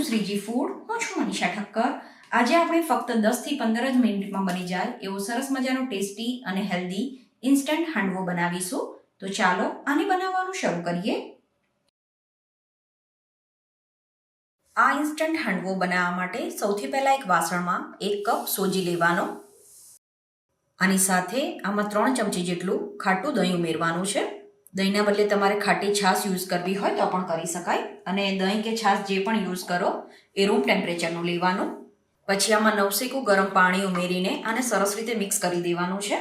Two Shriji food. હું છું મનીષા ઠક્કર. આજે આપણે ફક્ત 10 થી 15 જ મિનિટમાં બની જાય એવો સરસ મજાનો ટેસ્ટી અને હેલ્ધી ઇન્સ્ટન્ટ હાંડવો બનાવીશું. તો ચાલો આને બનાવવાનું શરૂ કરીએ. આ ઇન્સ્ટન્ટ હાંડવો બનાવવા માટે સૌથી પહેલા એક વાસણમાં 1 કપ સોજી લેવાનો. આની સાથે આમાં 3 ચમચી જેટલું ખાટું દહીં ઉમેરવાનું છે. દહીંના બદલે તમારે ખાટી છાશ યુઝ કરવી હોય તો પણ કરી શકાય. અને દહીં કે છાશ જે પણ યુઝ કરો એ રૂમ ટેમ્પરેચરનું લેવાનું. પછી આમાં નવસેકું ગરમ પાણી ઉમેરીને આને સરસ રીતે મિક્સ કરી દેવાનું છે.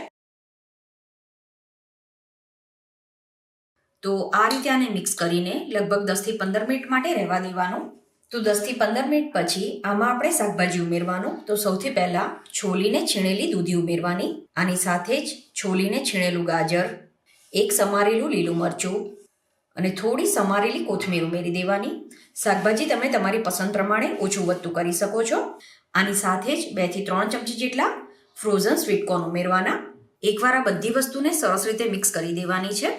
તો આ રીતે આને મિક્સ કરીને લગભગ 10 થી 15 મિનિટ માટે રહેવા દેવાનું. તો 10 થી 15 મિનિટ પછી આમાં આપણે શાકભાજી ઉમેરવાનું. તો સૌથી પહેલા છોલીને છીણેલી દૂધી ઉમેરવાની. આની સાથે જ છોલીને છીણેલું ગાજર, એક સમારેલું લીલું મરચું અને થોડી સમારેલી કોથમીર ઉમેરી દેવાની. શાકભાજી તમે તમારી પસંદ પ્રમાણે ઓછું વધતું કરી શકો છો. આની સાથે જ 2 થી 3 ચમચી જેટલા ફ્રોઝન સ્વીટ કોર્ન ઉમેરવાના. એકવાર આ બધી વસ્તુને સરસ રીતે મિક્સ કરી દેવાની છે.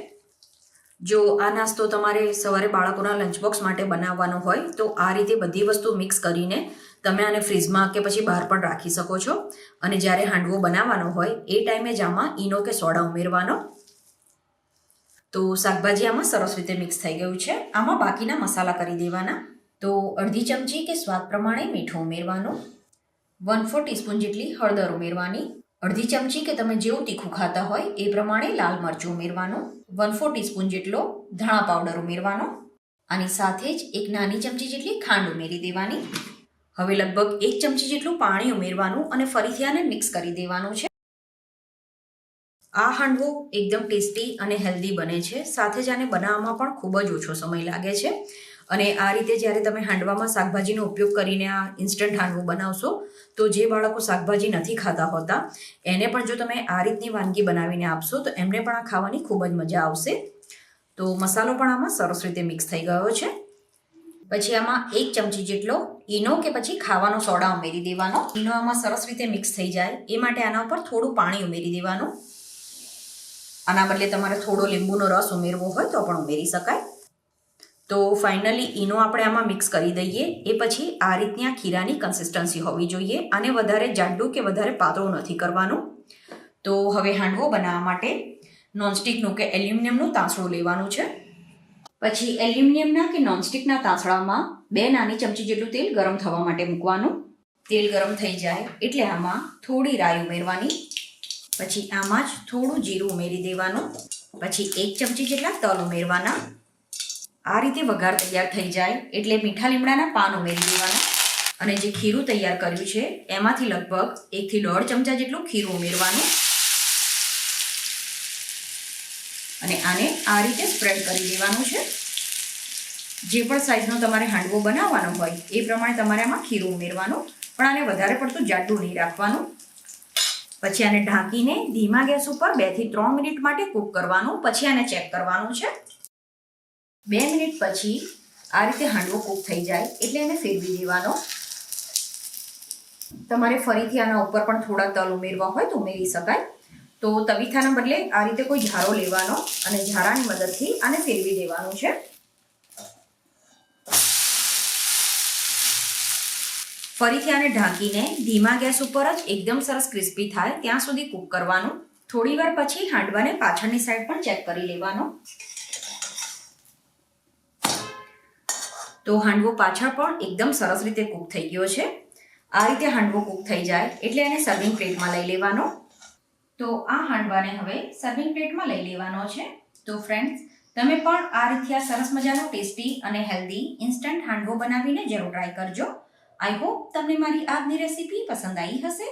જો આ નાસ્તો તમારે સવારે બાળકોના લંચબોક્સ માટે બનાવવાનો હોય તો આ રીતે બધી વસ્તુ મિક્સ કરીને તમે આને ફ્રીઝમાં કે પછી બહાર પણ રાખી શકો છો. અને જ્યારે હાંડવો બનાવવાનો હોય એ ટાઈમે જ આમાં ઈનો કે સોડા ઉમેરવાનો. તો શાકભાજી આમાં સરસ રીતે મિક્સ થઈ ગયું છે. આમાં બાકીના મસાલા કરી દેવાના. તો અડધી ચમચી કે સ્વાદ પ્રમાણે મીઠું ઉમેરવાનું. 1/4 ટીસ્પૂન જેટલી હળદર ઉમેરવાની. અડધી ચમચી કે તમે જેવું તીખું ખાતા હોય એ પ્રમાણે લાલ મરચું ઉમેરવાનું. 1/4 ટીસ્પૂન જેટલો ધાણા પાવડર ઉમેરવાનો. આની સાથે જ એક નાની ચમચી જેટલી ખાંડ ઉમેરી દેવાની. હવે લગભગ 1 ચમચી જેટલું પાણી ઉમેરવાનું અને ફરીથી આને મિક્સ કરી દેવાનું છે. આ હાંડવો એકદમ ટેસ્ટી અને હેલ્ધી બને છે. સાથે જ આને બનાવવામાં પણ ખૂબ જ ઓછો સમય લાગે છે. અને આ રીતે જ્યારે તમે હાંડવામાં શાકભાજીનો ઉપયોગ કરીને આ ઇન્સ્ટન્ટ હાંડવો બનાવશો તો જે બાળકો શાકભાજી નથી ખાતા હોતા એને પણ જો તમે આ રીતની વાનગી બનાવીને આપશો તો એમને પણ આ ખાવાની ખૂબ જ મજા આવશે. તો મસાલો પણ આમાં સરસ રીતે મિક્સ થઈ ગયો છે. પછી આમાં 1 ચમચી જેટલો ઈનો કે પછી ખાવાનો સોડા ઉમેરી દેવાનો. ઈનો આમાં સરસ રીતે મિક્સ થઈ જાય એ માટે આના ઉપર થોડું પાણી ઉમેરી દેવાનું. આના બદલે તમારે થોડો લીંબુનો રસ ઉમેરવો હોય તો પણ ઉમેરી શકાય. તો ફાઇનલી ઈનો આપણે આમાં મિક્સ કરી દઈએ. એ પછી આ રીતની આ ખીરાની કન્સિસ્ટન્સી હોવી જોઈએ. આને વધારે જાડું કે વધારે પાતળું નથી કરવાનું. તો હવે હાંડવો બનાવવા માટે નોનસ્ટિકનું કે એલ્યુમિનિયમનું તાંસળું લેવાનું છે. પછી એલ્યુમિનિયમના કે નોનસ્ટિકના તાંસળામાં 2 નાની ચમચી જેટલું તેલ ગરમ થવા માટે મૂકવાનું. તેલ ગરમ થઈ જાય એટલે આમાં થોડી રાઈ ઉમેરવાની. પછી આમાં જ થોડું જીરું ઉમેરી દેવાનું. પછી 1 ચમચી જેટલા તલ ઉમેરવાના. આ રીતે વઘાર તૈયાર થઈ જાય એટલે મીઠા લીમડાના પાન ઉમેરી દેવાના. અને જે ખીરું તૈયાર કર્યું છે એમાંથી લગભગ 1 થી 1.5 ચમચા જેટલું ખીરું ઉમેરવાનું. અને આને આ રીતે સ્પ્રેડ કરી દેવાનું છે. જે પણ સાઈઝનો તમારે હાંડવો બનાવવાનો હોય એ પ્રમાણે તમારે આમાં ખીરું ઉમેરવાનું. પણ આને વધારે પડતું જાડું નહીં રાખવાનું. પછી આને ઢાંકીને ધીમા ગેસ ઉપર 2 થી 3 મિનિટ માટે કૂક કરવાનું. પછી આને ચેક કરવાનું છે. 2 મિનિટ પછી આ રીતે હાંડવો કૂક થઈ જાય એટલે એને ફેરવી દેવાનો. તમારે ફરીથી આના ઉપર પણ થોડા તલ ઉમેરવા હોય તો ઉમેરી શકાય. તો તવીથાના બદલે આ રીતે કોઈ ઝારો લેવાનો અને ઝારાની મદદથી આને ફેરવી દેવાનું છે. ફરીથી આને ઢાંકીને ધીમા ગેસ ઉપર જ એકદમ સરસ ક્રિસ્પી થાય ત્યાં સુધી કૂક કરવાનું. થોડી વાર પછી હાંડવાને પાછળની સાઈડ પણ ચેક કરી લેવાનો. તો હાંડવો પાછળ પણ એકદમ સરસ રીતે કૂક થઈ ગયો છે. આ રીતે હાંડવો કૂક થઈ જાય એટલે એને સર્વિંગ પ્લેટમાં લઈ લેવાનો. તો આ હાંડવાને હવે સર્વિંગ પ્લેટમાં લઈ લેવાનો છે. તો ફ્રેન્ડ્સ, તમે પણ આ રીતે આ સરસ મજાનો ટેસ્ટી અને હેલ્ધી ઇન્સ્ટન્ટ હાંડવો બનાવીને જરૂર ટ્રાય કરજો. આઈ હોપ તમને મારી આજની રેસીપી પસંદ આવી હશે.